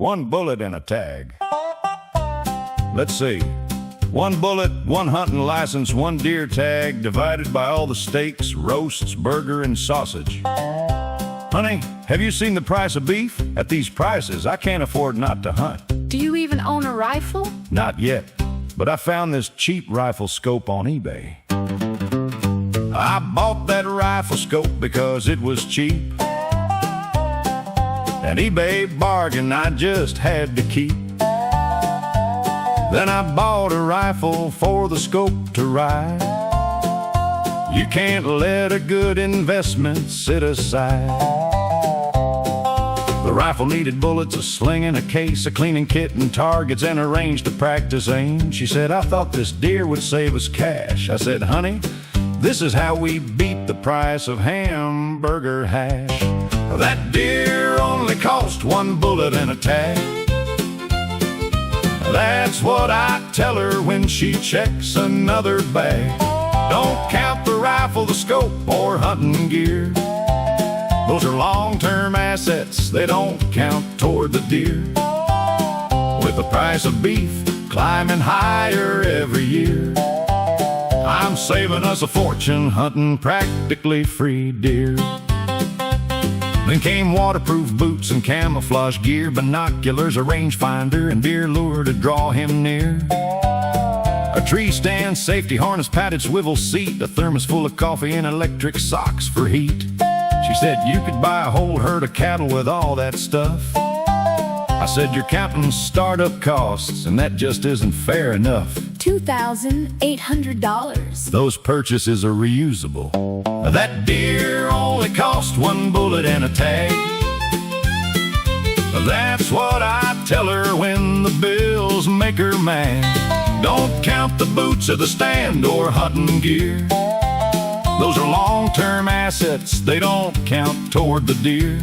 One bullet and a tag. Let's see. One bullet, one hunting license, one deer tag, divided by all the steaks, roasts, burger, and sausage. Honey, have you seen the price of beef? At these prices, I can't afford not to hunt. Do you even own a rifle? Not yet, but I found this cheap rifle scope on eBay. I bought that rifle scope because it was cheap. An eBay bargain I just had to keep. Then I bought a rifle for the scope to ride. You can't let a good investment sit aside. The rifle needed bullets, a sling and a case, a cleaning kit and targets, and a range to practice aim. She said, I thought this deer would save us cash. I said, honey, this is how we beat the price of hamburger hash. That deer only cost one bullet and a tag. That's what I tell her when she checks another bag. Don't count the rifle, the scope, or hunting gear. Those are long-term assets, they don't count toward the deer. With the price of beef climbing higher every year, I'm saving us a fortune hunting practically free deer. Then came waterproof boots and camouflage gear, binoculars, a rangefinder, and deer lure to draw him near. A tree stand, safety harness, padded swivel seat, a thermos full of coffee, and electric socks for heat. She said, you could buy a whole herd of cattle with all that stuff. I said, you're counting startup costs, and that just isn't fair enough. $2,800. Those purchases are reusable. That deer only cost one bullet and a tag. That's what I tell her when the bills make her mad. Don't count the boots or the stand or hunting gear. Those are long-term assets, they don't count toward the deer.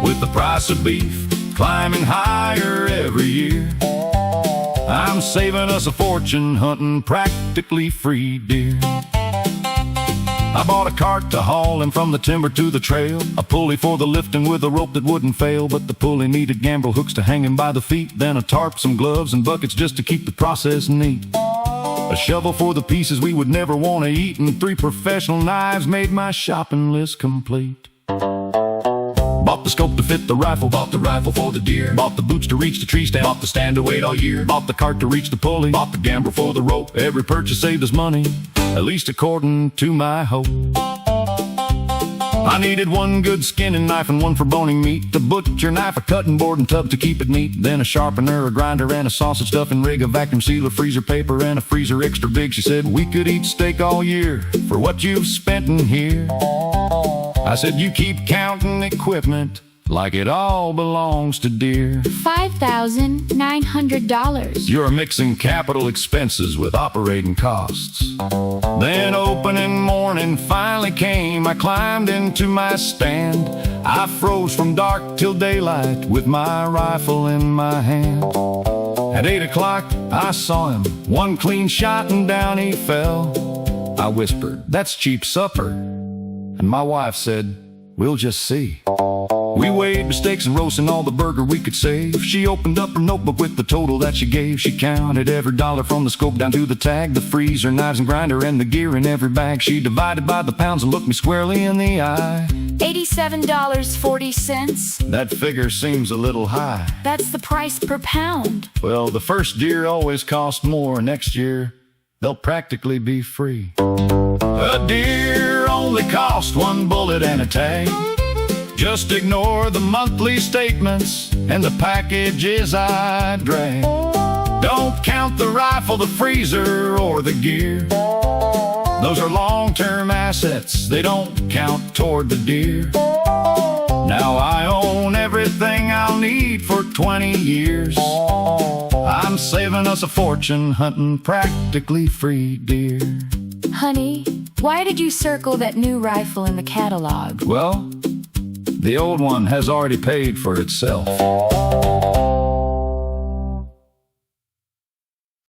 With the price of beef climbing higher every year, I'm saving us a fortune hunting practically free deer. I bought a cart to haul him from the timber to the trail, a pulley for the lifting with a rope that wouldn't fail, but the pulley needed gambrel hooks to hang him by the feet, then a tarp, some gloves, and buckets just to keep the process neat. A shovel for the pieces we would never want to eat, and 3 professional knives made my shopping list complete. Bought the scope to fit the rifle, bought the rifle for the deer, bought the boots to reach the tree stand, bought the stand to wait all year, bought the cart to reach the pulley, bought the gambrel for the rope. Every purchase saved us money, at least according to my hope. I needed one good skinning knife and one for boning meat, a butcher knife, a cutting board, and tub to keep it neat, then a sharpener, a grinder, and a sausage stuffing rig, a vacuum sealer, freezer paper, and a freezer extra big. She said, we could eat steak all year for what you've spent in here. I said, you keep counting equipment like it all belongs to deer. $5,900. You're mixing capital expenses with operating costs. Then opening morning finally came. I climbed into my stand. I froze from dark till daylight with my rifle in my hand. At 8 o'clock I saw him, one clean shot and down he fell. I whispered, that's cheap supper. And my wife said, we'll just see. We weighed the steaks and roasts and all the burger we could save. She opened up her notebook with the total that she gave. She counted every dollar from the scope down to the tag, the freezer, knives and grinder, and the gear in every bag. She divided by the pounds and looked me squarely in the eye. $87.40. That figure seems a little high. That's the price per pound. Well, the first deer always cost more. Next year, they'll practically be free. A deer only cost one bullet and a tag. Just ignore the monthly statements and the packages I drag. Don't count the rifle, the freezer, or the gear. Those are long-term assets, they don't count toward the deer. Now I own everything I'll need for 20 years. I'm saving us a fortune hunting practically free deer. Honey, why did you circle that new rifle in the catalog? Well, the old one has already paid for itself.